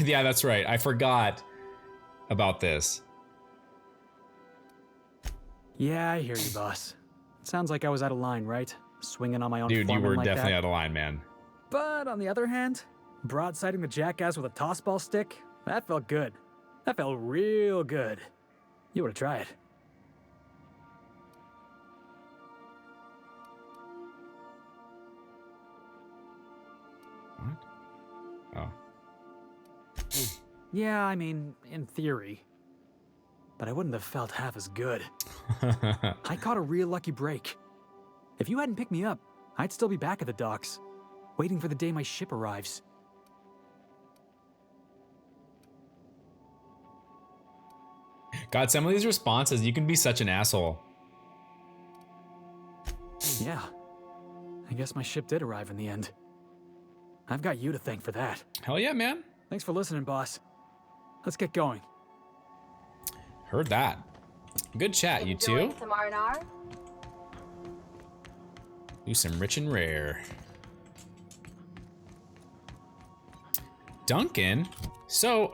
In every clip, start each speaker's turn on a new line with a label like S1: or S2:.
S1: Yeah, that's right. I forgot about this.
S2: Yeah, I hear you, boss. Sounds like I was out of line, right? Swinging on my own
S1: Dude, you
S2: foreman
S1: were
S2: like
S1: definitely
S2: that.
S1: out of line, man.
S2: But on the other hand, broadsiding the jackass with a tossball stick, that felt good. That felt real good. You ought to try it.
S1: What? Oh.
S2: Yeah, I mean, in theory. But I wouldn't have felt half as good. I caught a real lucky break. If you hadn't picked me up, I'd still be back at the docks, waiting for the day my ship arrives.
S1: God, some of these responses, you can be such an asshole.
S2: Yeah. I guess my ship did arrive in the end. I've got you to thank for that.
S1: Hell yeah, man.
S2: Thanks for listening, boss. Let's get going.
S1: Heard that. Good chat, you two.
S3: Some R&R?
S1: Do some rich and rare. Duncan? So,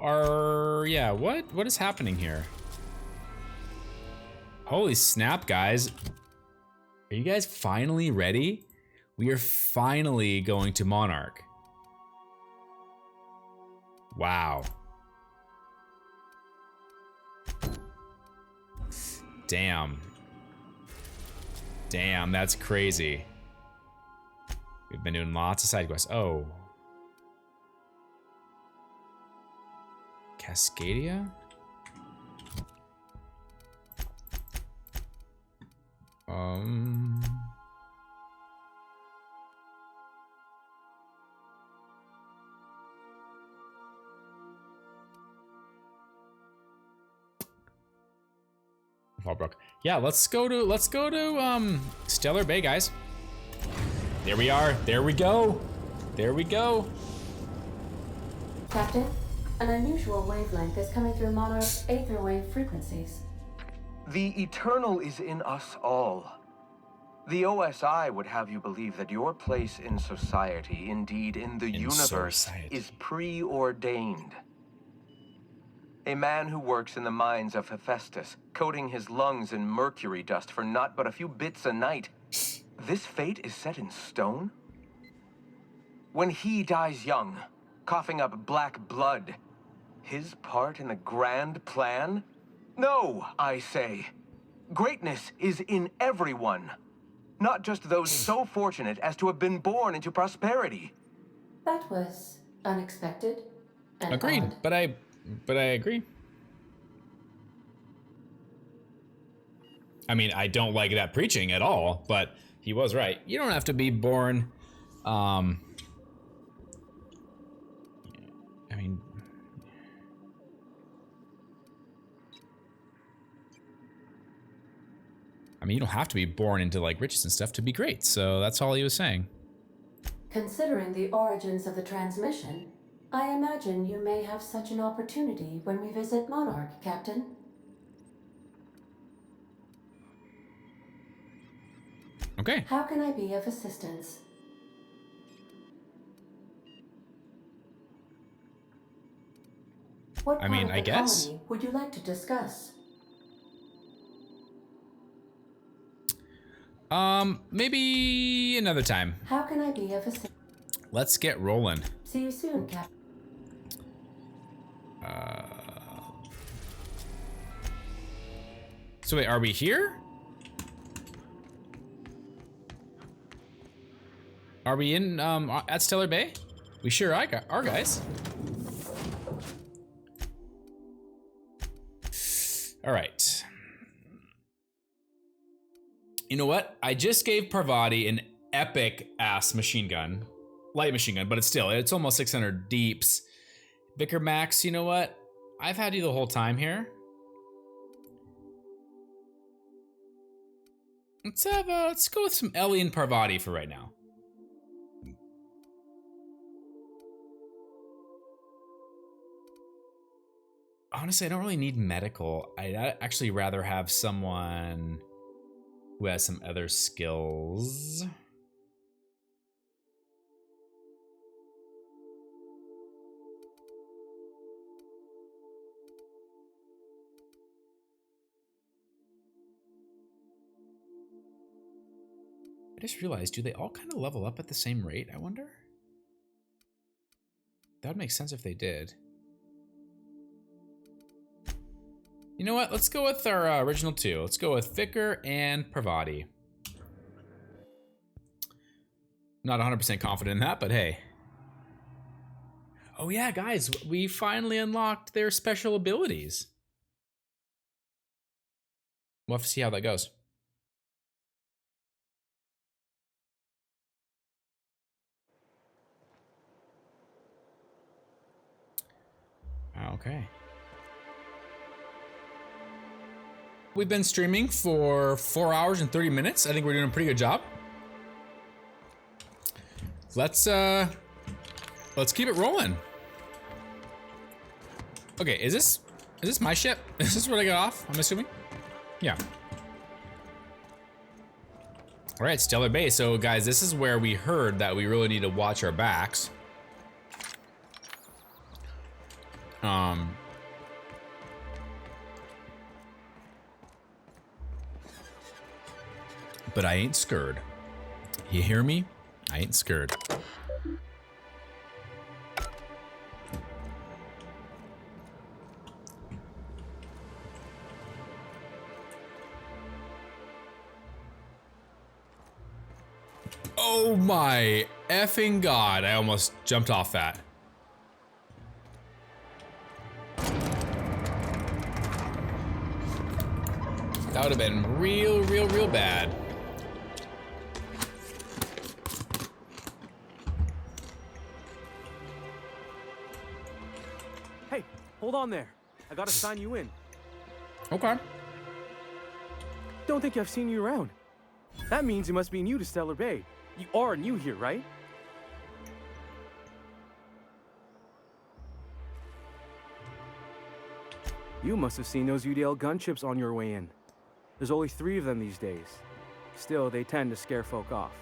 S1: what is happening here? Holy snap, guys. Are you guys finally ready? We are finally going to Monarch. Wow. Damn. Damn, that's crazy. We've been doing lots of side quests. Oh. Cascadia? Fallbrook. Yeah, let's go to Stellar Bay, guys. There we are. There we go. There we go.
S4: Captain, an unusual wavelength is coming through Monarch's aether wave frequencies.
S5: The eternal is in us all. The OSI would have you believe that your place in society, indeed in the universe, is preordained. A man who works in the mines of Hephaestus, coating his lungs in mercury dust for not but a few bits a night. This fate is set in stone? When he dies young, coughing up black blood, his part in the grand plan? No, I say. Greatness is in everyone. Not just those so fortunate as to have been born into prosperity.
S4: That was unexpected and
S1: Agreed,
S4: odd.
S1: but I agree. I mean, I don't like that preaching at all, but he was right. You don't have to be born, I mean, you don't have to be born into like riches and stuff to be great. So that's all he was saying.
S4: Considering the origins of the transmission, I imagine you may have such an opportunity when we visit Monarch, Captain.
S1: Okay.
S4: How can I be of assistance? What part of
S1: I
S4: the
S1: guess.
S4: colony would you like to discuss?
S1: Maybe another time.
S4: How can I be of assistance?
S1: Let's get rolling.
S4: See you soon, Captain.
S1: So wait, are we here? Are we in at Stellar Bay? We sure are, guys. All right. You know what? I just gave Parvati an epic ass machine gun, light machine gun, but it's almost 600 deeps. Vicar Max, you know what? I've had you the whole time here. Let's go with some Ellie and Parvati for right now. Honestly, I don't really need medical. I'd actually rather have someone who has some other skills. I just realized, do they all kind of level up at the same rate, I wonder? That would make sense if they did. You know what? Let's go with our original two. Let's go with Vicar and Parvati. Not 100% confident in that, but hey. Oh yeah, guys, we finally unlocked their special abilities. We'll have to see how that goes. Okay. We've been streaming for 4 hours and 30 minutes. I think we're doing a pretty good job. Let's keep it rolling. Okay, is this my ship? Is this where I got off? I'm assuming. Yeah. All right, Stellar Bay. So guys, this is where we heard that we really need to watch our backs. But I ain't scared. You hear me? I ain't scared. Oh my effing God, I almost jumped off that. That would have been real bad.
S2: Hey, hold on there. I gotta sign you in.
S1: Okay.
S2: Don't think I've seen you around. That means you must be new to Stellar Bay. You are new here, right? You must have seen those UDL gunships on your way in. There's only 3 of them these days. Still, they tend to scare folk off.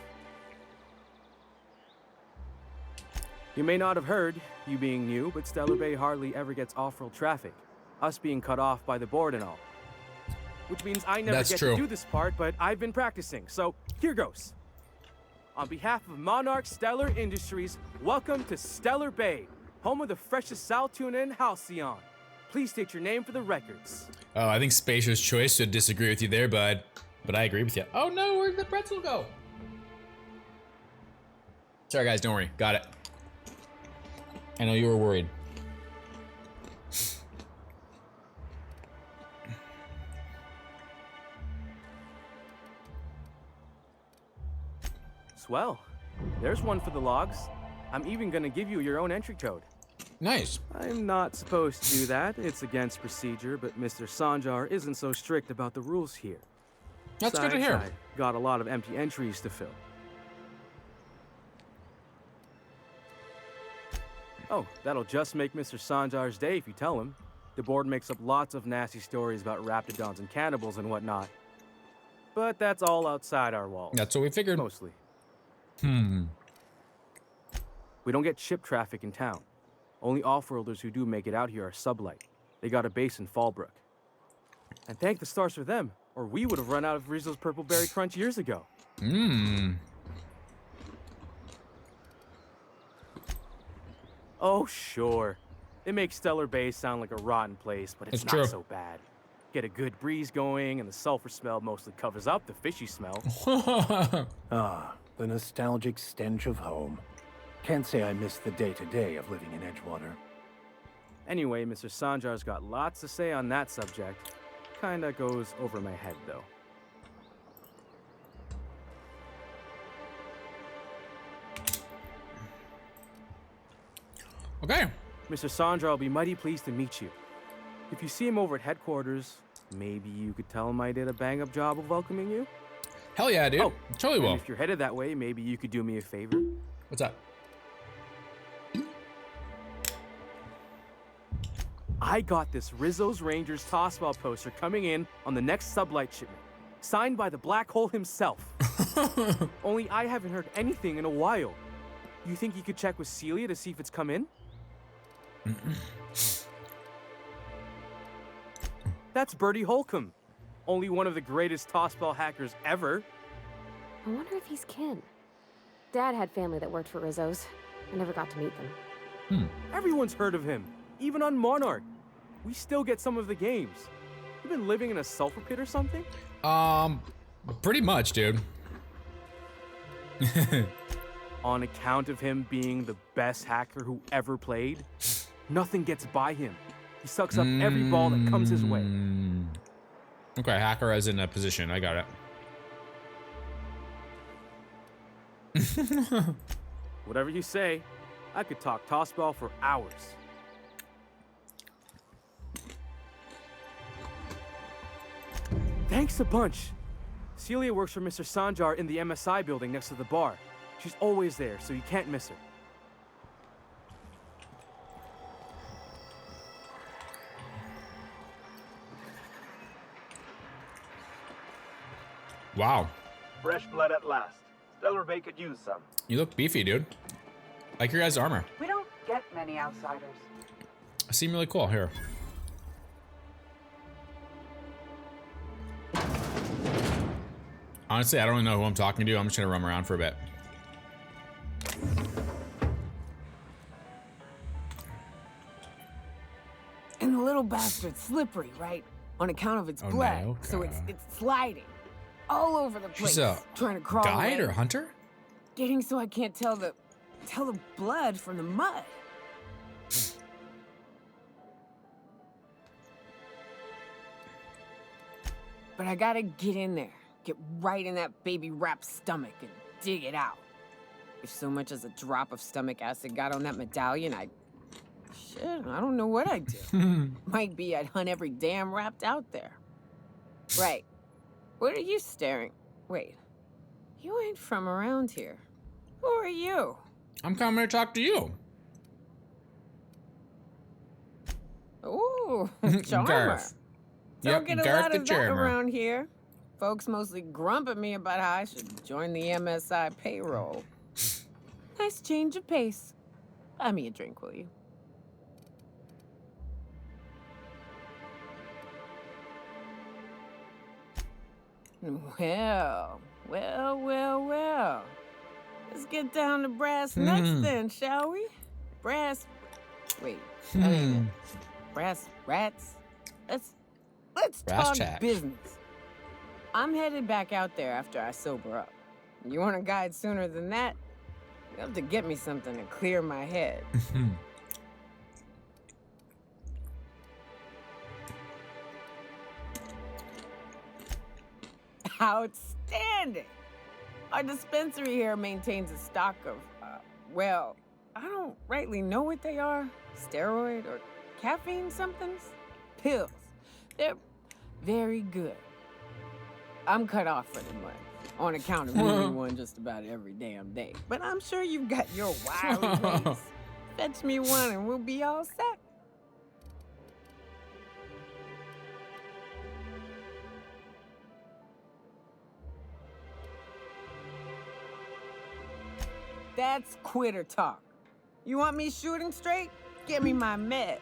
S2: You may not have heard, you being new, but Stellar Bay hardly ever gets off-world traffic. Us being cut off by the board and all. Which means I never get to do this part, but I've been practicing, so here goes. On behalf of Monarch Stellar Industries, welcome to Stellar Bay, home of the freshest sal tuna in Halcyon. Please state your name for the records.
S1: Oh, I think Spatial's choice would disagree with you there, bud. But I agree with you. Oh no, where'd the pretzel go? Sorry guys, don't worry. Got it. I know you were worried.
S2: Swell. There's one for the logs. I'm even gonna give you your own entry code.
S1: Nice.
S2: I'm not supposed to do that. It's against procedure, but Mr. Sanjar isn't so strict about the rules here.
S1: That's good to hear.
S2: I got a lot of empty entries to fill. Oh, that'll just make Mr. Sanjar's day if you tell him. The board makes up lots of nasty stories about raptidons and cannibals and whatnot. But that's all outside our walls.
S1: That's what we figured.
S2: Mostly. We don't get ship traffic in town. Only off-worlders who do make it out here are sublight. They got a base in Fallbrook. And thank the stars for them, or we would have run out of Rizzo's Purple Berry Crunch years ago. Oh, sure. It makes Stellar Bay sound like a rotten place, but it's not so bad. Get a good breeze going, and the sulfur smell mostly covers up the fishy smell.
S3: Ah, the nostalgic stench of home. Can't say I miss the day-to-day of living in Edgewater.
S2: Anyway, Mr. Sanjar's got lots to say on that subject. Kinda goes over my head, though.
S1: Okay.
S2: Mr. Sanjar will be mighty pleased to meet you. If you see him over at headquarters, maybe you could tell him I did a bang-up job of welcoming you?
S1: Hell yeah, dude.
S2: Oh,
S1: totally will.
S2: If you're headed that way, maybe you could do me a favor.
S1: What's up?
S2: I got this Rizzo's Rangers Tossball poster coming in on the next sublight shipment, signed by the Black Hole himself. Only I haven't heard anything in a while. You think you could check with Celia to see if it's come in? That's Bertie Holcomb, only one of the greatest tossball hackers ever.
S6: I wonder if he's kin. Dad had family that worked for Rizzo's. I never got to meet them.
S7: Everyone's heard of him, even on Monarch. We still get some of the games. You been living in a sulfur pit or something?
S1: Pretty much, dude.
S7: On account of him being the best hacker who ever played, nothing gets by him. He sucks up every ball that comes his way.
S1: Okay, hacker as in a position. I got it.
S7: Whatever you say, I could talk tossball for hours. Thanks a bunch. Celia works for Mr. Sanjar in the MSI building next to the bar. She's always there, so you can't miss her.
S1: Wow.
S8: Fresh blood at last. Stellar Bay could use some.
S1: You look beefy, dude. Like your guys' armor.
S9: We don't get many outsiders.
S1: Seem really cool. Here. Honestly, I don't even know who I'm talking to. I'm just gonna roam around for a bit.
S9: And the little bastard's slippery, right? On account of its blood.
S1: no,
S9: So
S1: God.
S9: it's sliding. All over the place.
S1: She's a
S9: trying to crawl
S1: guide
S9: away.
S1: or hunter?
S9: Getting so I can't tell the blood from the mud. But I gotta get in there. Get right in that baby rap's stomach and dig it out. If so much as a drop of stomach acid got on that medallion, shit, I don't know what I'd do. Might be I'd hunt every damn rapt out there. Right. What are you staring? Wait. You ain't from around here. Who are you?
S1: I'm coming to talk to you.
S9: Ooh, charmer.
S1: Garth.
S9: Don't
S1: Yep,
S9: get a
S1: Garth
S9: lot
S1: the
S9: of that
S1: charmer.
S9: around here. Folks mostly grump at me about how I should join the MSI payroll. Nice change of pace. Buy me a drink, will you? Well. Let's get down to brass nuts then, shall we? Wait, that ain't it. Brass rats? Let's
S1: Brass
S9: talk
S1: tacks.
S9: business. I'm headed back out there after I sober up. You want a guide sooner than that? You have to get me something to clear my head. Outstanding! Our dispensary here maintains a stock of, well, I don't rightly know what they are. Steroid or caffeine somethings? Pills. They're very good. I'm cut off for the month on account of needing one just about every damn day. But I'm sure you've got your wily ways. Fetch me one and we'll be all set. That's quitter talk. You want me shooting straight? Give me my meds.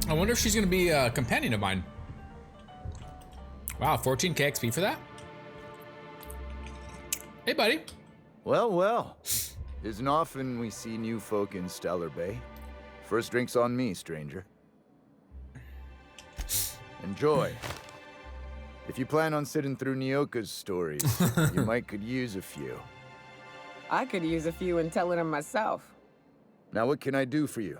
S1: I wonder if she's gonna be a companion of mine. Wow, 14k XP for that? Hey, buddy.
S10: Well. Isn't often we see new folk in Stellar Bay. First drink's on me, stranger. Enjoy. If you plan on sitting through Nyoka's stories, you might could use a few.
S9: I could use a few and telling them myself.
S10: Now what can I do for you?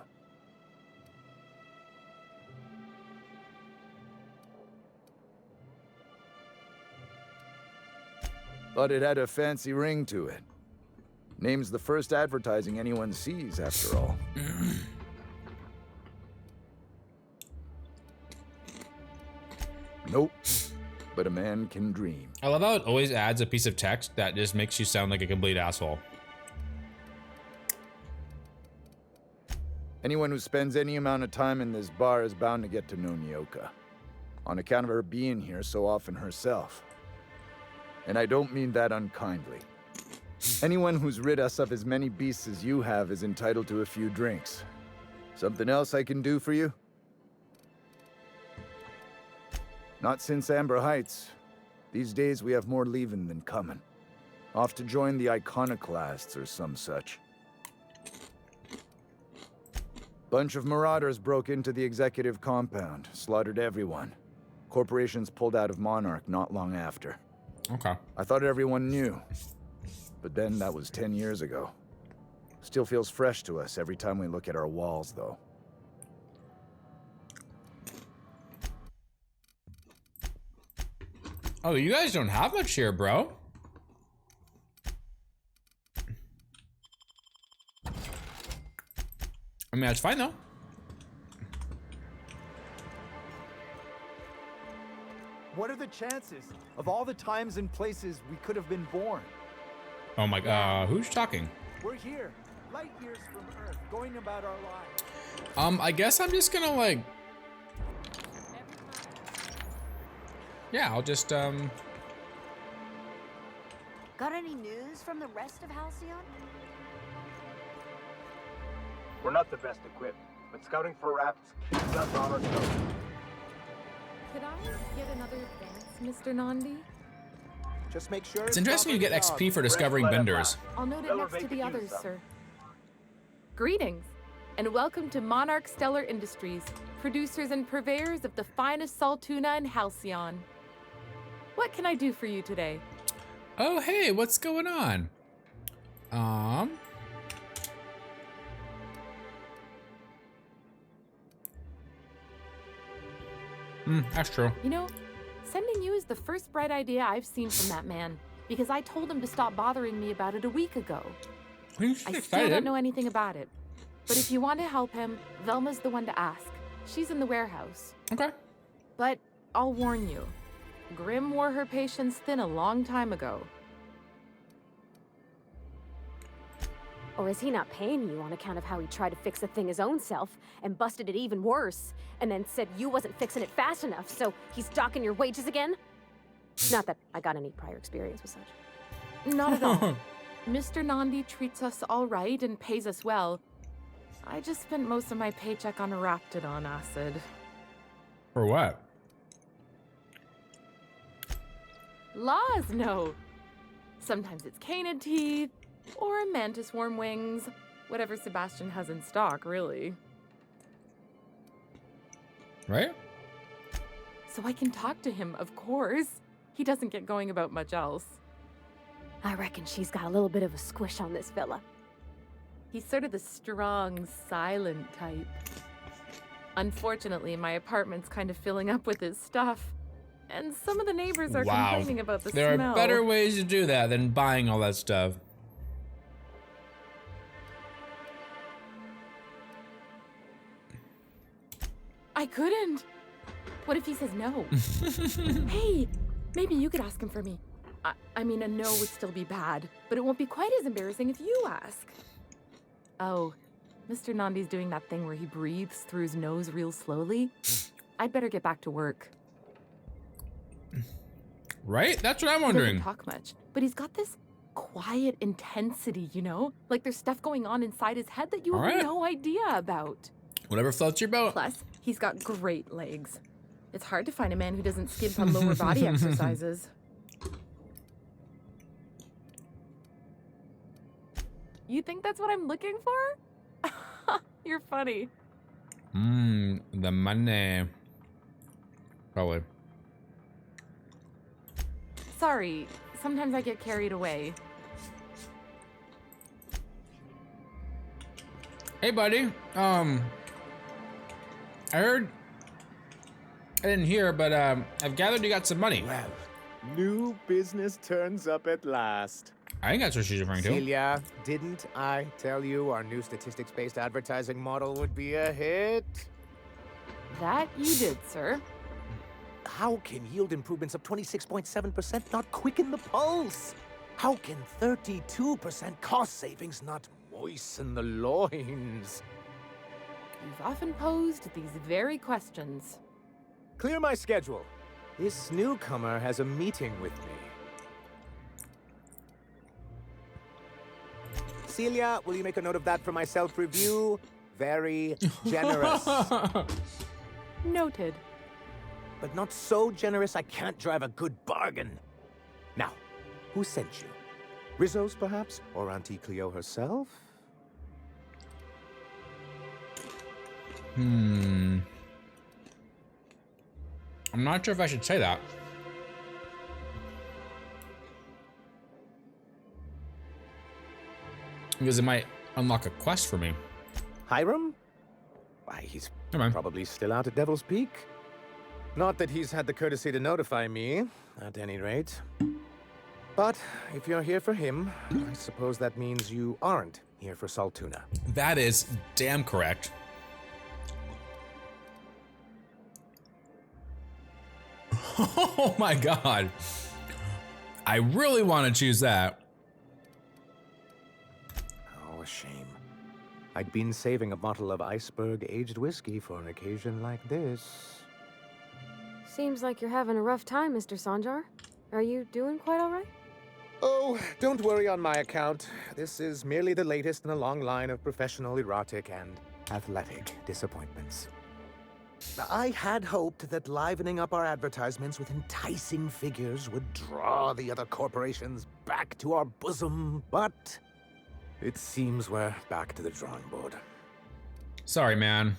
S10: Thought it had a fancy ring to it. Name's the first advertising anyone sees, after all. Nope. But a man can dream.
S1: I love how it always adds a piece of text that just makes you sound like a complete asshole.
S10: Anyone who spends any amount of time in this bar is bound to get to know Nyoka, on account of her being here so often herself. And I don't mean that unkindly. Anyone who's rid us of as many beasts as you have is entitled to a few drinks. Something else I can do for you? Not since Amber Heights. These days we have more leaving than coming. Off to join the iconoclasts or some such. Bunch of marauders broke into the executive compound, slaughtered everyone. Corporations pulled out of Monarch not long after.
S1: Okay.
S10: I thought everyone knew. But then that was 10 years ago. Still feels fresh to us every time we look at our walls, though.
S1: Oh, you guys don't have much here, bro. I mean, that's fine, though.
S3: What are the chances of all the times and places we could have been born?
S1: Oh my god, who's talking?
S3: We're here, light years from Earth, going about our lives.
S1: I guess I'm just gonna like... Yeah, I'll just,
S11: Got any news from the rest of Halcyon?
S8: We're not the best equipped, but scouting for raps keeps us on our toes.
S12: Could I get another advance, Mr. Nandi?
S3: Just make sure
S1: it's interesting you get XP for discovering vendors.
S12: I'll note it next to the others, sir. Greetings, and welcome to Monarch Stellar Industries, producers and purveyors of the finest salt tuna in Halcyon. What can I do for you today?
S1: Oh, hey, what's going on? That's true.
S12: You know, sending you is the first bright idea I've seen from that man, because I told him to stop bothering me about it a week ago. I still don't know anything about it, but if you want to help him, Velma's the one to ask. She's in the warehouse.
S1: Okay.
S12: But I'll warn you, Grim wore her patience thin a long time ago.
S6: Or is he not paying you on account of how he tried to fix the thing his own self and busted it even worse, and then said you wasn't fixing it fast enough, so he's docking your wages again? Not that I got any prior experience with such.
S12: Not at all. Mr. Nandi treats us all right and pays us well. I just spent most of my paycheck on RAPTIDON acid.
S1: For what?
S12: Laws, no. Sometimes it's canid teeth, or mantis worm wings. Whatever Sebastian has in stock, really.
S1: Right?
S12: So I can talk to him, of course. He doesn't get going about much else.
S6: I reckon she's got a little bit of a squish on this fella.
S12: He's sort of the strong, silent type. Unfortunately, my apartment's kind of filling up with his stuff. And some of the neighbors are complaining about the smell.
S1: There are better ways to do that than buying all that stuff.
S12: I couldn't. What if he says no? Hey, maybe you could ask him for me. I mean, a no would still be bad, but it won't be quite as embarrassing if you ask. Oh, Mr. Nandi's doing that thing where he breathes through his nose real slowly. I'd better get back to work.
S1: Right? That's what I'm
S12: He
S1: wondering.
S12: doesn't talk much, but he's got this quiet intensity, you know? Like there's stuff going on inside his head that you have no idea about.
S1: Whatever floats your boat.
S12: Plus, he's got great legs. It's hard to find a man who doesn't skimp on lower body exercises. You think that's what I'm looking for? You're funny.
S1: The money. Probably.
S12: Sorry, sometimes I get carried away.
S1: Hey, buddy. I heard... I didn't hear, but I've gathered you got some money.
S13: Well, new business turns up at last.
S1: I think that's what she's referring to.
S13: Celia, didn't I tell you our new statistics-based advertising model would be a hit?
S12: That you did, sir.
S13: How can yield improvements of 26.7% not quicken the pulse? How can 32% cost savings not moisten the loins?
S12: You've often posed these very questions.
S13: Clear my schedule. This newcomer has a meeting with me. Celia, will you make a note of that for my self-review? Very generous.
S12: Noted.
S13: but not so generous I can't drive a good bargain. Now, who sent you? Rizzo's, perhaps? Or Auntie Cleo herself?
S1: I'm not sure if I should say that. Because it might unlock a quest for me.
S13: Hiram? Why, he's probably still out at Devil's Peak. Not that he's had the courtesy to notify me, at any rate. But if you're here for him, I suppose that means you aren't here for Saltuna.
S1: That is damn correct. Oh my god. I really want to choose that.
S13: Oh, a shame. I'd been saving a bottle of iceberg-aged whiskey for an occasion like this.
S6: Seems like you're having a rough time, Mr. Sanjar. Are you doing quite all right?
S13: Oh, don't worry on my account. This is merely the latest in a long line of professional, erotic, and athletic disappointments. I had hoped that livening up our advertisements with enticing figures would draw the other corporations back to our bosom, but it seems we're back to the drawing board.
S1: Sorry, man.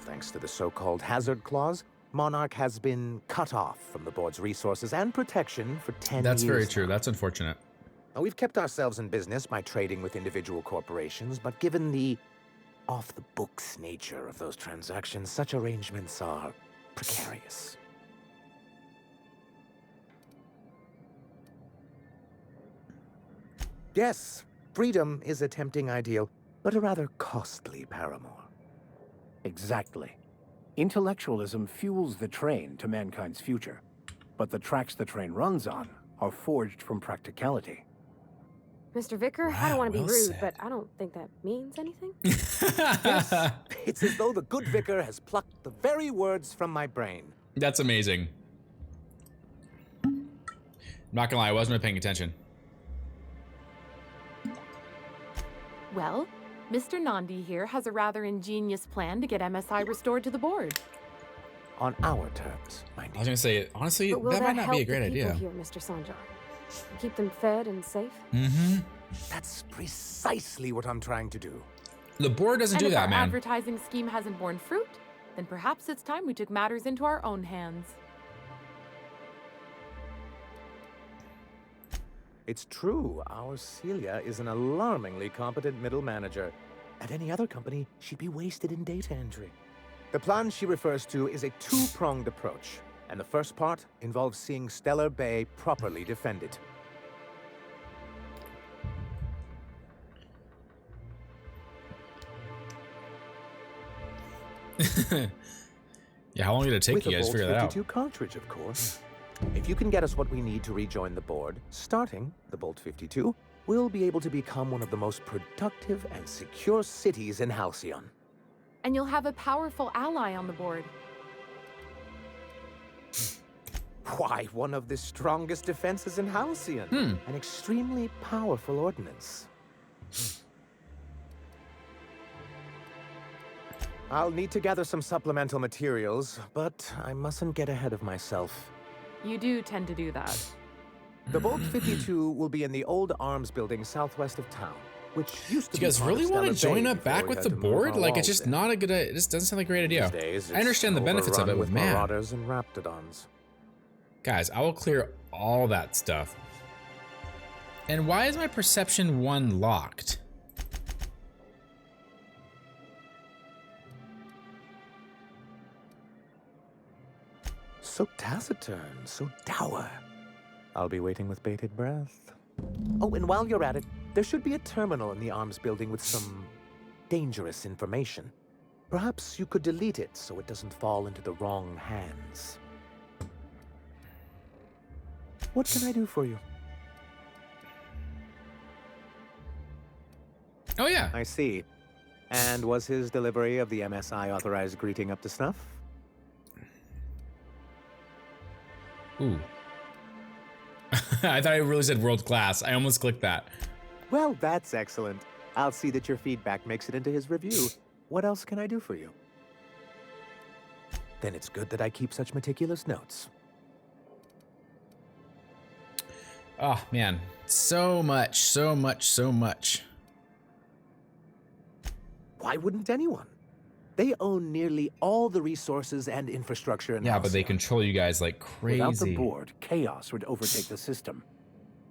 S13: Thanks to the so-called hazard clause, Monarch has been cut off from the board's resources and protection for 10 years.
S1: That's very true. That's unfortunate.
S13: Now, we've kept ourselves in business by trading with individual corporations, but given the off-the-books nature of those transactions, such arrangements are precarious. Yes, freedom is a tempting ideal, but a rather costly paramour.
S3: Exactly. Intellectualism fuels the train to mankind's future, but the tracks the train runs on are forged from practicality.
S6: Mr. Vicar, I don't want to be rude, but I don't think that means anything.
S13: Yes, it's as though the good vicar has plucked the very words from my brain.
S1: That's amazing. Not gonna lie, I wasn't really paying attention.
S12: Well, Mr. Nandi here has a rather ingenious plan to get MSI restored to the board.
S13: On our terms, mind you.
S1: I was gonna say, honestly, that might not be a great idea.
S6: Here, Mr. Sanjar. Keep them fed and safe.
S1: Mm-hmm.
S13: That's precisely what I'm trying to do.
S1: The board doesn't do that,
S12: And if
S1: man.
S12: our advertising scheme hasn't borne fruit, then perhaps it's time we took matters into our own hands.
S13: It's true, our Celia is an alarmingly competent middle manager. At any other company, she'd be wasted in data entry. The plan she refers to is a two-pronged approach, and the first part involves seeing Stellar Bay properly defended.
S1: Yeah, how long did it take you guys to figure that out?
S13: With a Bolt 52 cartridge, of course. If you can get us what we need to rejoin the board, starting the Bolt 52, we'll be able to become one of the most productive and secure cities in Halcyon.
S12: And you'll have a powerful ally on the board.
S13: Why, one of the strongest defenses in Halcyon. An extremely powerful ordnance. I'll need to gather some supplemental materials, but I mustn't get ahead of myself.
S12: You do tend to do that.
S13: The Bolt 52 will be in the old arms building southwest of town, which used to
S1: Do you guys really want to join up back with the board? Like, it's just not a good. It just doesn't sound like a great idea. I understand the benefits of it, but man,
S13: marauders and raptidons.
S1: Guys, I will clear all that stuff. And why is my perception 1 locked?
S13: So taciturn, so dour. I'll be waiting with bated breath. Oh, and while you're at it, there should be a terminal in the arms building with some dangerous information. Perhaps you could delete it so it doesn't fall into the wrong hands. What can I do for you?
S1: Oh, yeah.
S13: I see. And was his delivery of the MSI authorized greeting up to snuff?
S1: Ooh. I thought I really said world class. I almost clicked that.
S13: Well, that's excellent. I'll see that your feedback makes it into his review. What else can I do for you? then it's good that I keep such meticulous notes.
S1: Oh, man. So much, so much, so much.
S13: Why wouldn't anyone? They own nearly all the resources and infrastructure in
S1: Yeah, but they
S13: Halcyon.
S1: control you guys like crazy.
S3: Without the board, chaos would overtake the system.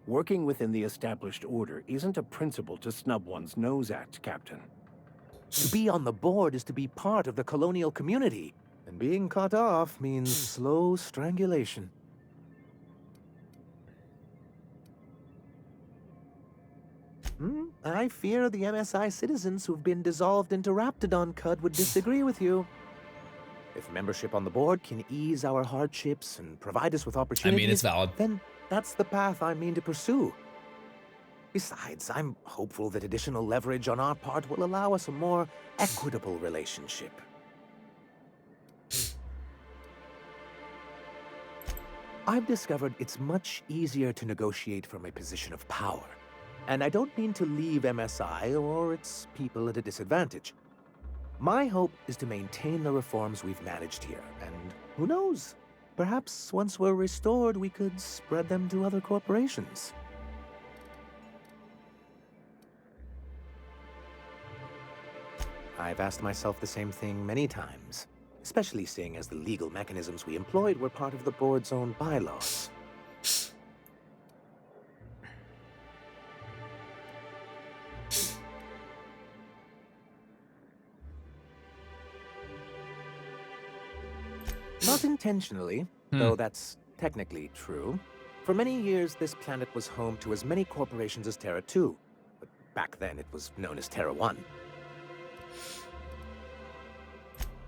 S3: Working within the established order isn't a principle to snub one's nose at, Captain.
S13: To be on the board is to be part of the colonial community, and being cut off means slow strangulation. I fear the MSI citizens who've been dissolved into RAPTIDON Cud would disagree with you. If membership on the board can ease our hardships and provide us with opportunities,
S1: I mean, it's valid.
S13: Then that's the path I mean to pursue. Besides, I'm hopeful that additional leverage on our part will allow us a more equitable relationship. I've discovered it's much easier to negotiate from a position of power. And I don't mean to leave MSI or its people at a disadvantage. My hope is to maintain the reforms we've managed here, and who knows? Perhaps once we're restored, we could spread them to other corporations. I've asked myself the same thing many times, especially seeing as the legal mechanisms we employed were part of the board's own bylaws. Not intentionally, though that's technically true. For many years, this planet was home to as many corporations as Terra 2, but back then it was known as Terra 1.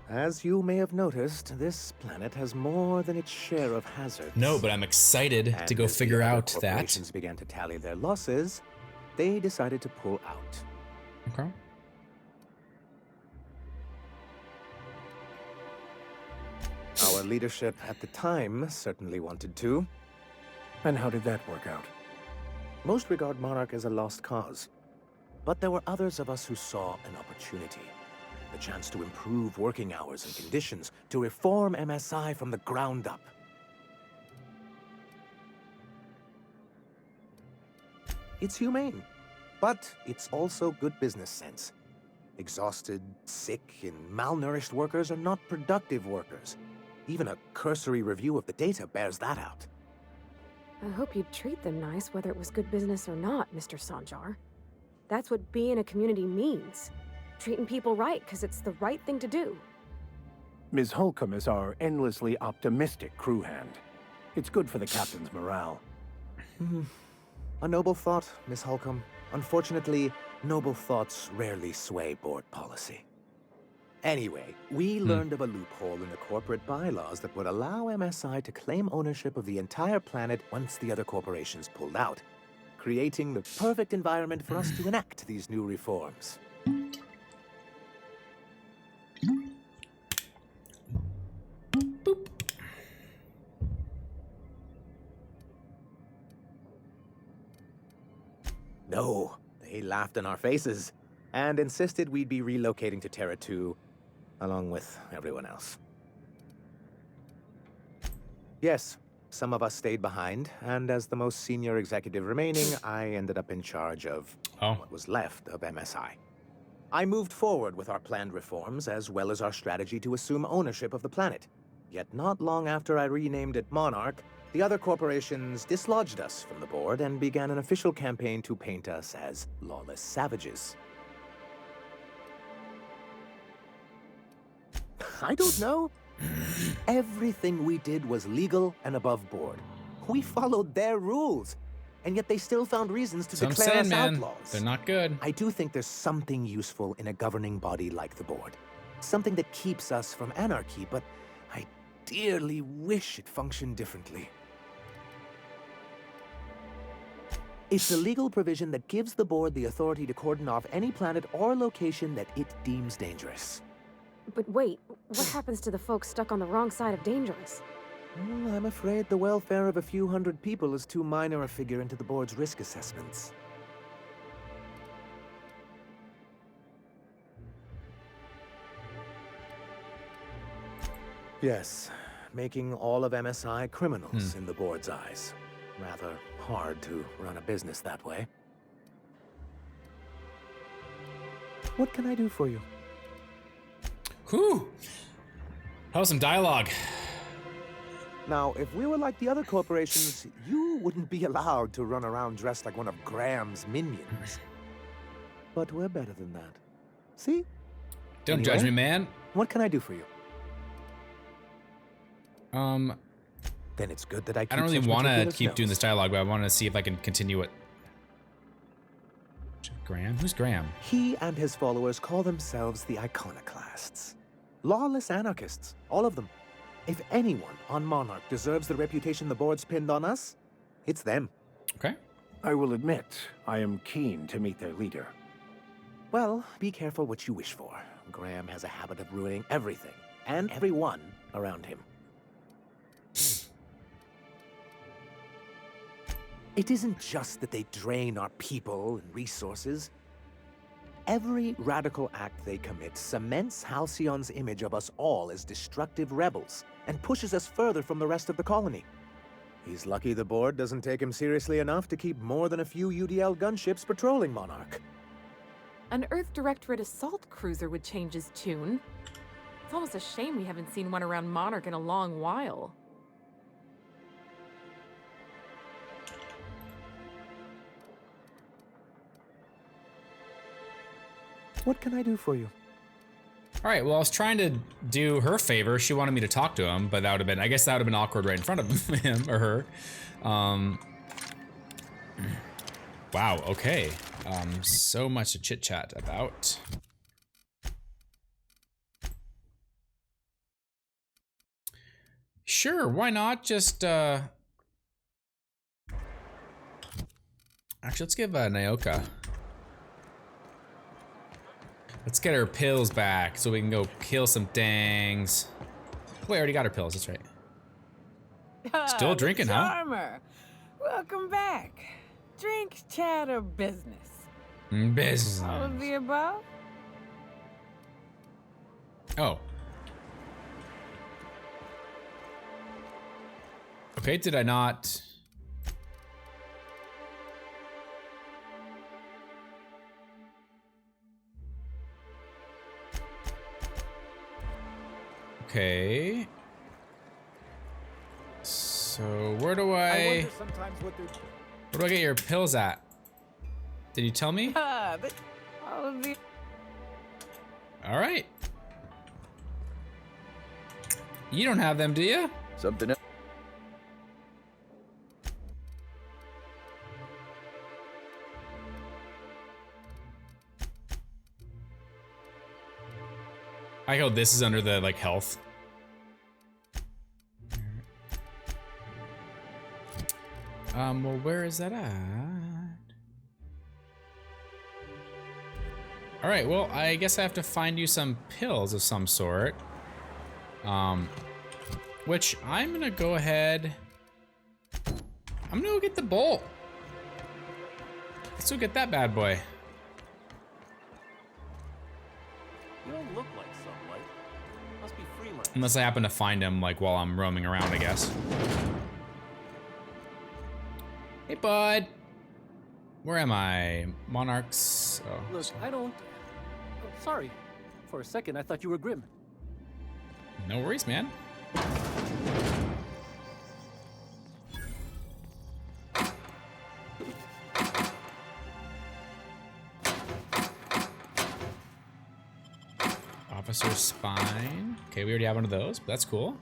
S13: As you may have noticed, this planet has more than its share of hazards.
S1: No, but I'm excited to go figure out that.
S13: Corporations began to tally their losses. They decided to pull out.
S1: Okay.
S13: Our leadership at the time certainly wanted to.
S3: And how did that work out?
S13: Most regard Monarch as a lost cause. But there were others of us who saw an opportunity. The chance to improve working hours and conditions, to reform MSI from the ground up. It's humane, but it's also good business sense. Exhausted, sick, and malnourished workers are not productive workers. Even a cursory review of the data bears that out.
S6: I hope you'd treat them nice, whether it was good business or not, Mr. Sanjar. That's what being a community means. Treating people right, because it's the right thing to do.
S3: Ms. Holcomb is our endlessly optimistic crew hand. It's good for the captain's morale.
S13: A noble thought, Miss Holcomb. Unfortunately, noble thoughts rarely sway board policy. Anyway, we learned of a loophole in the corporate bylaws that would allow MSI to claim ownership of the entire planet once the other corporations pulled out, creating the perfect environment for us to enact these new reforms. No, they laughed in our faces and insisted we'd be relocating to Terra 2, along with everyone else. Yes, some of us stayed behind, and as the most senior executive remaining, I ended up in charge of what was left of MSI. I moved forward with our planned reforms, as well as our strategy to assume ownership of the planet. Yet not long after I renamed it Monarch, the other corporations dislodged us from the board and began an official campaign to paint us as lawless savages. I don't know. Everything we did was legal and above board. We followed their rules, and yet they still found reasons to declare us outlaws.
S1: They're not good.
S13: I do think there's something useful in a governing body like the board. Something that keeps us from anarchy, but I dearly wish it functioned differently. It's a legal provision that gives the board the authority to cordon off any planet or location that it deems dangerous.
S6: But wait, what happens to the folks stuck on the wrong side of dangerous?
S13: Well, I'm afraid the welfare of a few hundred people is too minor a figure into the board's risk assessments. Yes, making all of MSI criminals in the board's eyes. Rather hard to run a business that way. What can I do for you?
S1: Whew. That was some dialogue.
S13: Now, if we were like the other corporations, you wouldn't be allowed to run around dressed like one of Graham's minions. But we're better than that. See?
S1: Don't judge me, man.
S13: What can I do for you?
S1: Then
S13: it's good that I
S1: don't really want to keep doing this dialogue, but I want to see if I can continue it. Graham? Who's Graham?
S13: He and his followers call themselves the Iconoclasts. Lawless anarchists, all of them. If anyone on Monarch deserves the reputation the board's pinned on us, it's them.
S1: Okay.
S3: I will admit, I am keen to meet their leader.
S13: Well, be careful what you wish for. Graham has a habit of ruining everything and everyone around him. It isn't just that they drain our people and resources. Every radical act they commit cements Halcyon's image of us all as destructive rebels and pushes us further from the rest of the colony. He's lucky the board doesn't take him seriously enough to keep more than a few UDL gunships patrolling Monarch.
S12: An Earth Directorate assault cruiser would change his tune. It's almost a shame we haven't seen one around Monarch in a long while.
S13: What can I do for you?
S1: All right, well, I was trying to do her favor. She wanted me to talk to him, but that would have been, I guess that would have been awkward right in front of him or her. Wow, okay. So much to chit chat about. Sure, why not? Just, actually, let's give Nyoka. Let's get her pills back so we can go kill some things. Wait, I already got her pills, that's right. Still drinking, huh?
S9: Charmer. Welcome back. Drink, chat, or business?
S1: Business.
S9: All of the above?
S1: Oh. Okay, did I not? Okay. So where do I get your pills at? Did you tell me?
S9: All of the.
S1: All right. You don't have them, do you?
S10: Something else.
S1: I go, this is under the, like, health. Well, where is that at? All right, well, I guess I have to find you some pills of some sort. Which I'm gonna go ahead. I'm gonna go get the bolt. Let's go get that bad boy.
S14: You don't look like sunlight. Must be freelance.
S1: Unless I happen to find him, like, while I'm roaming around, I guess. Hey, bud. Where am I? Monarchs. Oh.
S14: Look, I don't. Oh, sorry. For a second, I thought you were Grim.
S1: No worries, man. Officer Spine. Okay, we already have one of those, but that's cool.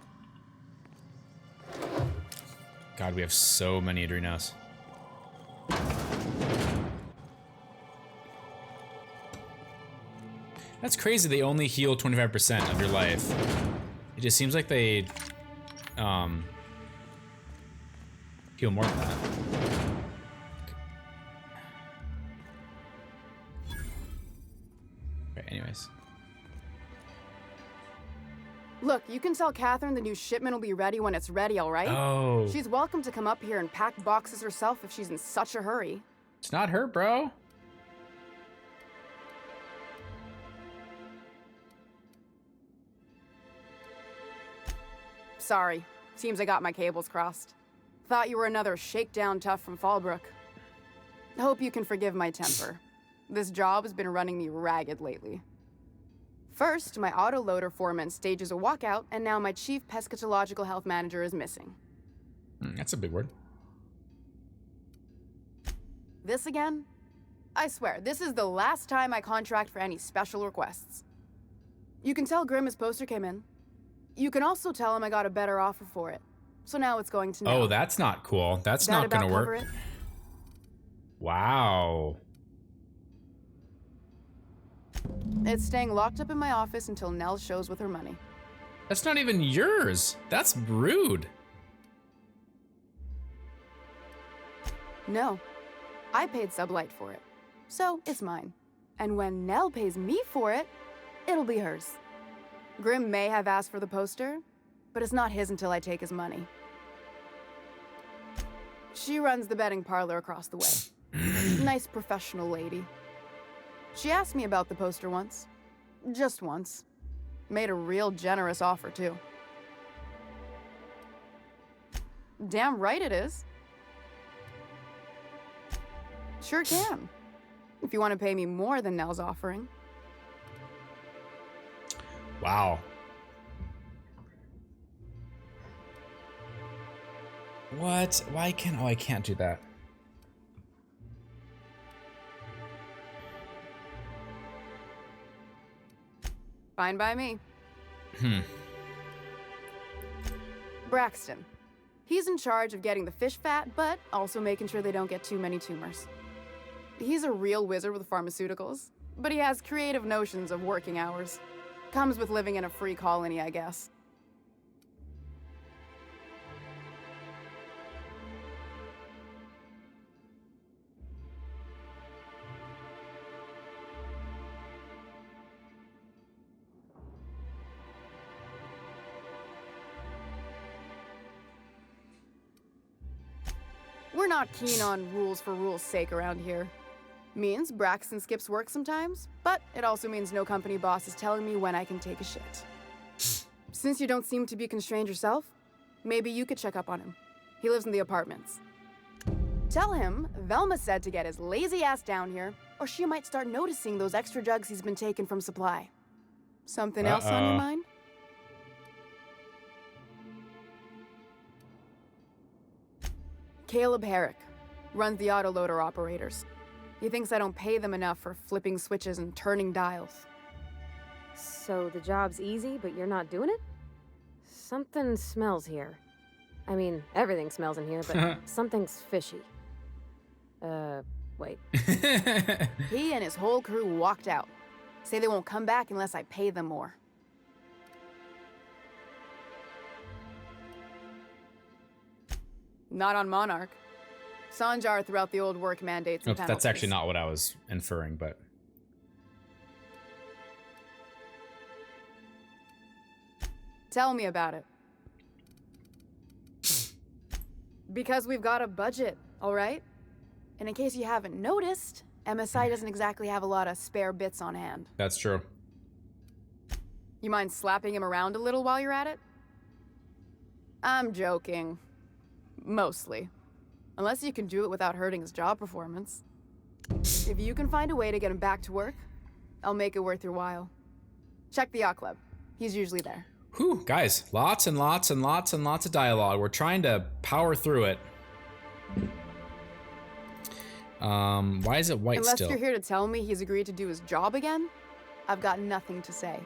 S1: God, we have so many Adrenos. That's crazy, they only heal 25% of your life. It just seems like they heal more than that. Okay, anyways.
S15: Look, you can tell Catherine the new shipment will be ready when it's ready, all right?
S1: Oh.
S15: She's welcome to come up here and pack boxes herself if she's in such a hurry.
S1: It's not her, bro.
S15: Sorry. Seems I got my cables crossed. Thought you were another shakedown tough from Fallbrook. Hope you can forgive my temper. This job has been running me ragged lately. First, my autoloader foreman stages a walkout, and now my chief pescatological health manager is missing.
S1: That's a big word.
S15: This again? I swear, this is the last time I contract for any special requests. You can tell Grimm his poster came in. You can also tell him I got a better offer for it. So now it's going to know.
S1: Oh, that's not cool. That's
S15: That
S1: not gonna
S15: about cover
S1: work.
S15: it?
S1: Wow.
S15: It's staying locked up in my office until Nell shows with her money.
S1: That's not even yours. That's rude.
S15: No. I paid Sublight for it. So it's mine. And when Nell pays me for it, it'll be hers. Grimm may have asked for the poster, but it's not his until I take his money. She runs the betting parlor across the way. Nice professional lady. She asked me about the poster once. Just once. Made a real generous offer, too. Damn right it is. Sure can. If you want to pay me more than Nell's offering.
S1: Wow. What? Why can't... Oh, I can't do that.
S15: Fine by me. Braxton. He's in charge of getting the fish fat, but also making sure they don't get too many tumors. He's a real wizard with pharmaceuticals, but he has creative notions of working hours. Comes with living in a free colony, I guess. We're not keen on rules for rules' sake around here. Means Braxton skips work sometimes, but it also means no company boss is telling me when I can take a shit. Since you don't seem to be constrained yourself, maybe you could check up on him. He lives in the apartments. Tell him Velma said to get his lazy ass down here, or she might start noticing those extra drugs he's been taking from supply. Something else on your mind? Caleb Herrick runs the autoloader operators. He thinks I don't pay them enough for flipping switches and turning dials.
S6: So the job's easy, but you're not doing it? Something smells here. I mean, everything smells in here, but something's fishy. Wait.
S15: He and his whole crew walked out. Say they won't come back unless I pay them more. Not on Monarch. Sanjar throughout the old work mandates and penalties.
S1: That's actually not what I was inferring, but...
S15: Tell me about it. Because we've got a budget, all right? And in case you haven't noticed, MSI doesn't exactly have a lot of spare bits on hand.
S1: That's true.
S15: You mind slapping him around a little while you're at it? I'm joking. Mostly. Unless you can do it without hurting his job performance. If you can find a way to get him back to work, I'll make it worth your while. Check the yacht club. He's usually there.
S1: Whew, guys, lots and lots and lots and lots of dialogue. We're trying to power through it. Why is it white
S15: Unless
S1: still?
S15: you're here to tell me he's agreed to do his job again, I've got nothing to say.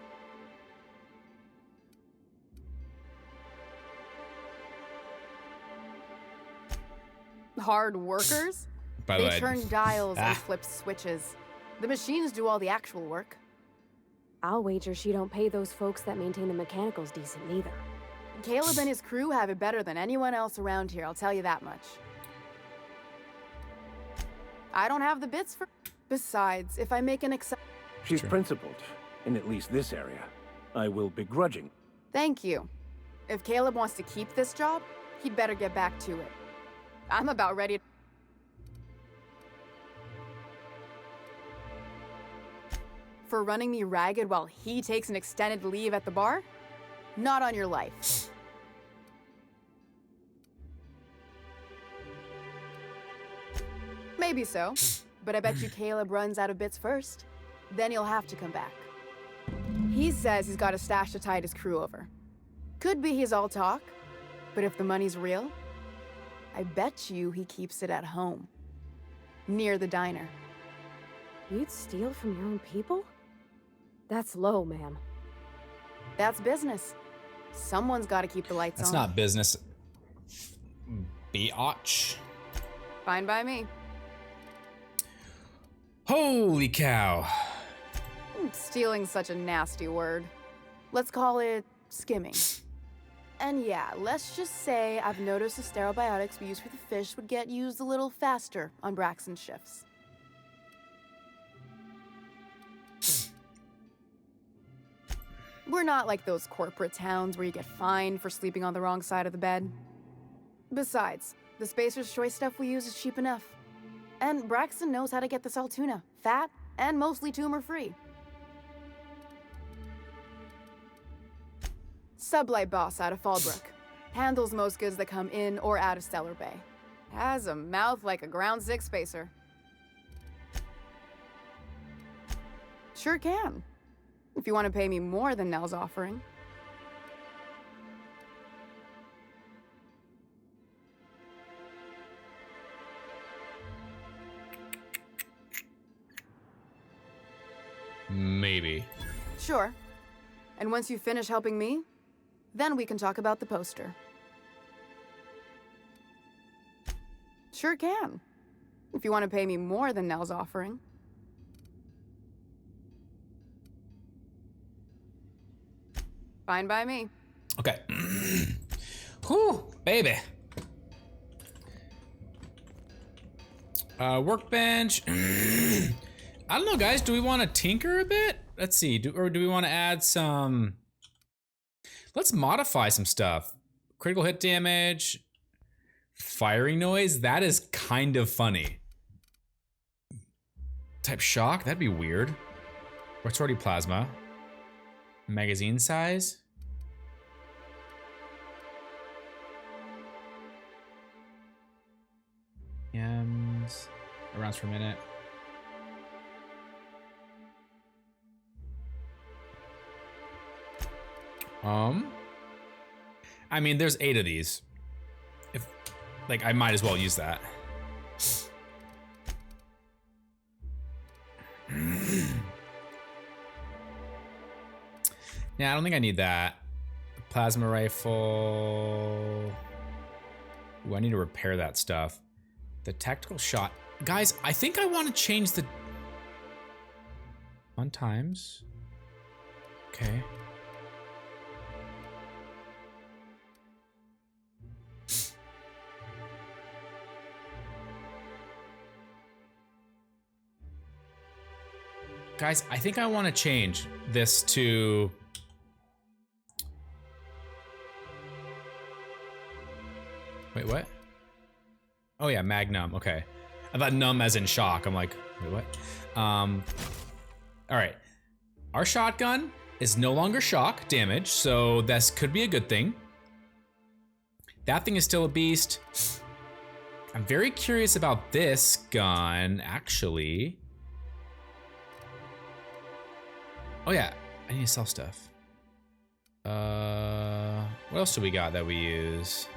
S15: Hard workers?
S1: By the
S15: They
S1: way,
S15: turn dials and flip switches. The machines do all the actual work.
S6: I'll wager she don't pay those folks that maintain the mechanicals decent neither.
S15: Caleb and his crew have it better than anyone else around here, I'll tell you that much. I don't have the bits for... Besides, if I make an
S3: She's principled, in at least this area. I will begrudging.
S15: Thank you. If Caleb wants to keep this job, he'd better get back to it. I'm about ready to... For running me ragged while he takes an extended leave at the bar? Not on your life. Maybe so, but I bet you Caleb runs out of bits first. Then you'll have to come back. He says he's got a stash to tide his crew over. Could be he's all talk, but if the money's real, I bet you he keeps it at home. Near the diner.
S6: You'd steal from your own people? That's low, ma'am.
S15: That's business. Someone's got to keep the lights on.
S1: That's not business. Biatch.
S15: Fine by me.
S1: Holy cow.
S15: Stealing's such a nasty word. Let's call it skimming. And yeah, let's just say I've noticed the stereobiotics we use for the fish would get used a little faster on Braxton's shifts. We're not like those corporate towns where you get fined for sleeping on the wrong side of the bed. Besides, the Spacer's Choice stuff we use is cheap enough. And Braxton knows how to get the Saltuna, fat and mostly tumor-free. Sublight boss out of Fallbrook. Handles most goods that come in or out of Stellar Bay. Has a mouth like a Ground 6 Spacer. Sure can. If you want to pay me more than Nell's offering.
S1: Maybe.
S15: Sure. And once you finish helping me, then we can talk about the poster. Sure can. If you want to pay me more than Nell's offering. Fine by me.
S1: Okay. Whew, baby. Workbench. I don't know, guys. Do we want to tinker a bit? Let's see. Or do we want to add some... Let's modify some stuff. Critical hit damage. Firing noise. That is kind of funny. Type shock. That'd be weird. What's already plasma? Magazine size. Rounds per minute. I mean, there's 8 of these. If, like, I might as well use that. Yeah, I don't think I need that. Plasma rifle. Ooh, I need to repair that stuff. The tactical shot. Guys, I think I want to change the... 1 times. Okay. Guys, I think I want to change this to... Wait, what? Oh yeah, Magnum, okay. I thought numb as in shock. I'm like, wait, what? All right. Our shotgun is no longer shock damage, so this could be a good thing. That thing is still a beast. I'm very curious about this gun, actually. Oh yeah, I need to sell stuff. What else do we got that we use?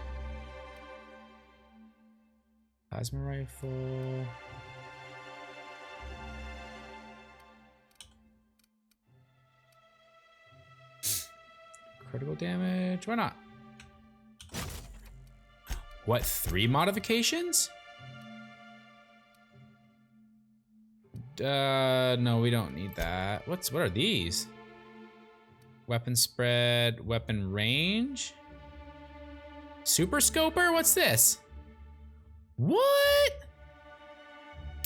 S1: Plasma rifle. Critical damage, why not? What, 3 modifications? No, we don't need that. What are these? Weapon spread, weapon range? Super scoper, what's this? What?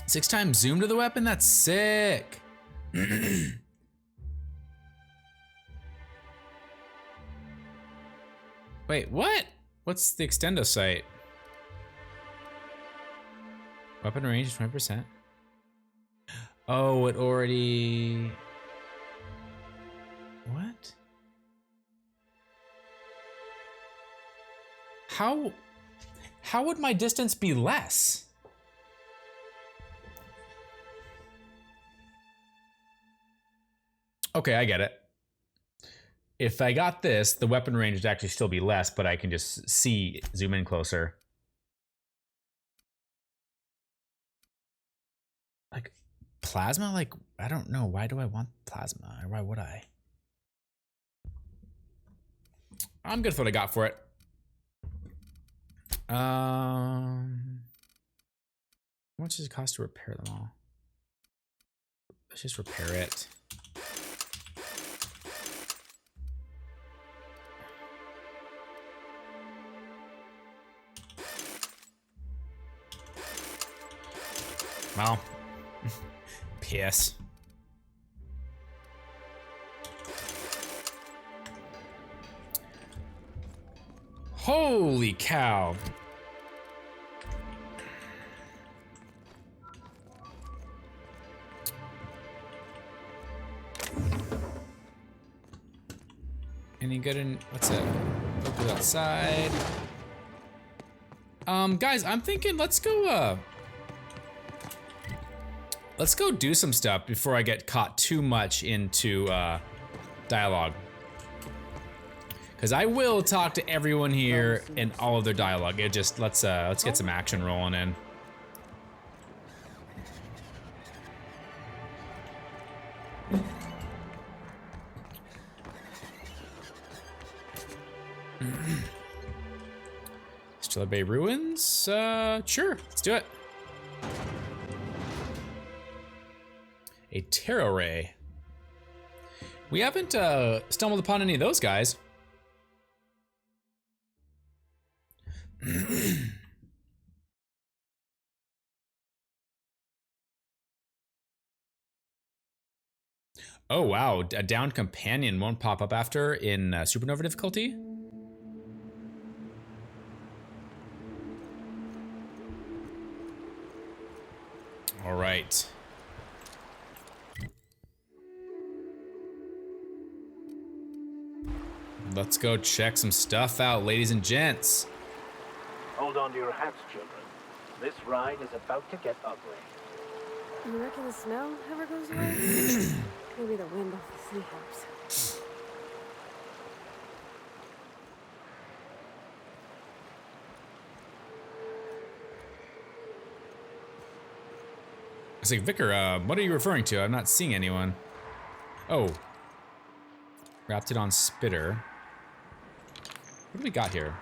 S1: 6 times zoom to the weapon, that's sick. Wait, what? What's the extendo sight? Weapon range is 20%. Oh, it already... What? How would my distance be less? Okay, I get it. If I got this, the weapon range would actually still be less, but I can just zoom in closer. Like, plasma? Like, I don't know. Why do I want plasma? Or why would I? I'm good with what I got for it. How much does it cost to repair them all? Let's just repair it. Well, piss. Holy cow. Any good in, what's it? Go outside. Guys, I'm thinking let's go do some stuff before I get caught too much into dialogue. Because I will talk to everyone here in all of their dialogue. It just let's get some action rolling in. Stellar Bay Ruins? Sure, let's do it. A Tarot Ray. We haven't stumbled upon any of those guys. Oh wow, a downed companion won't pop up after in supernova difficulty? All right. Let's go check some stuff out, ladies and gents.
S8: Hold on to your hats, children. This ride is about to get ugly.
S6: You reckon the smell ever goes away? Maybe the wind off the sea helps.
S1: It's like, Vicar, what are you referring to? I'm not seeing anyone. Oh. Raptidon Spitter. What do we got here?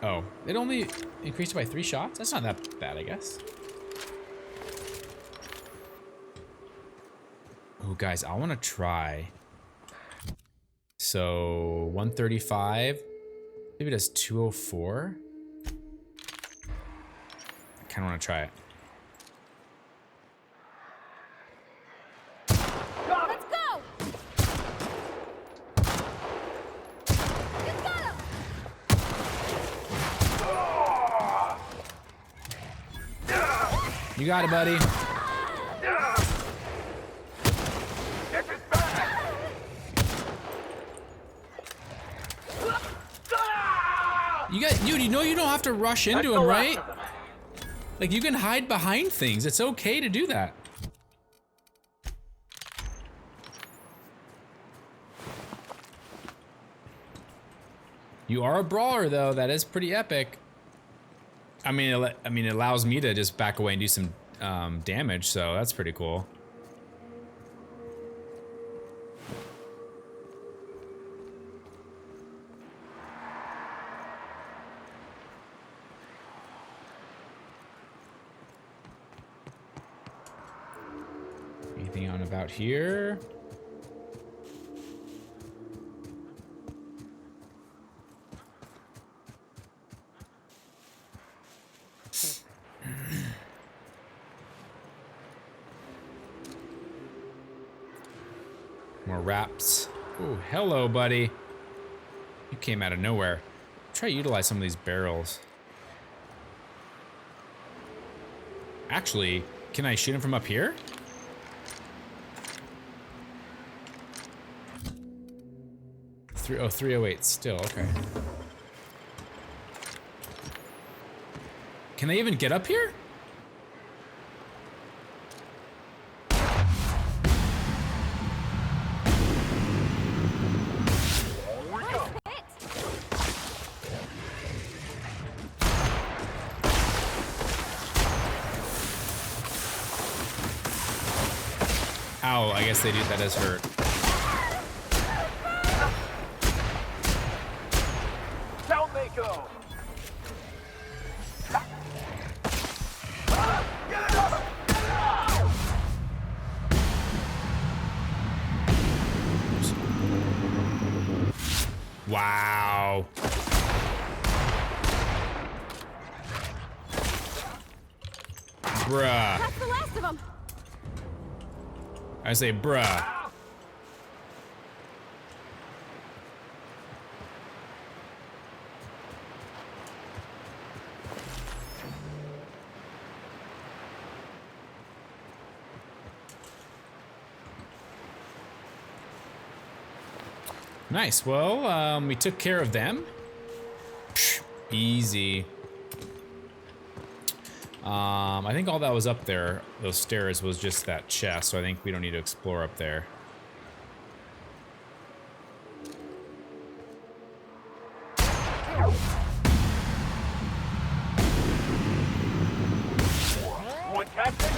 S1: Oh, it only increased by 3 shots? That's not that bad, I guess. Oh, guys, I want to try. So, 135. Maybe it does 204. I kind of want to try it.
S6: Let's go! You got him!
S1: You got it, buddy. Dude, you know you don't have to rush into him, right? Like, you can hide behind things. It's okay to do that. You are a brawler, though. That is pretty epic. I mean, it allows me to just back away and do some damage, so that's pretty cool. Anything on about here? More wraps. Oh, hello, buddy. You came out of nowhere. Try to utilize some of these barrels. Actually, can I shoot him from up here? Oh, 308 still, okay. Can they even get up here? Ow, I guess they do. That does hurt.
S8: Down they go.
S1: Wow. Bruh.
S6: That's the last of them.
S1: I say bruh. Nice. Well, we took care of them. Psh, easy. I think all that was up there, those stairs, was just that chest, so I think we don't need to explore up there.
S8: One captain.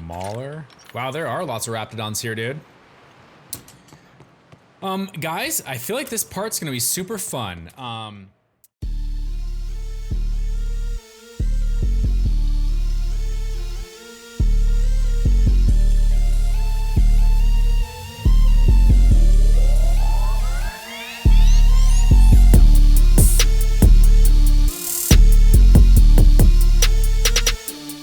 S1: Mauler. Wow, there are lots of Raptidons here, dude. Guys, I feel like this part's gonna be super fun.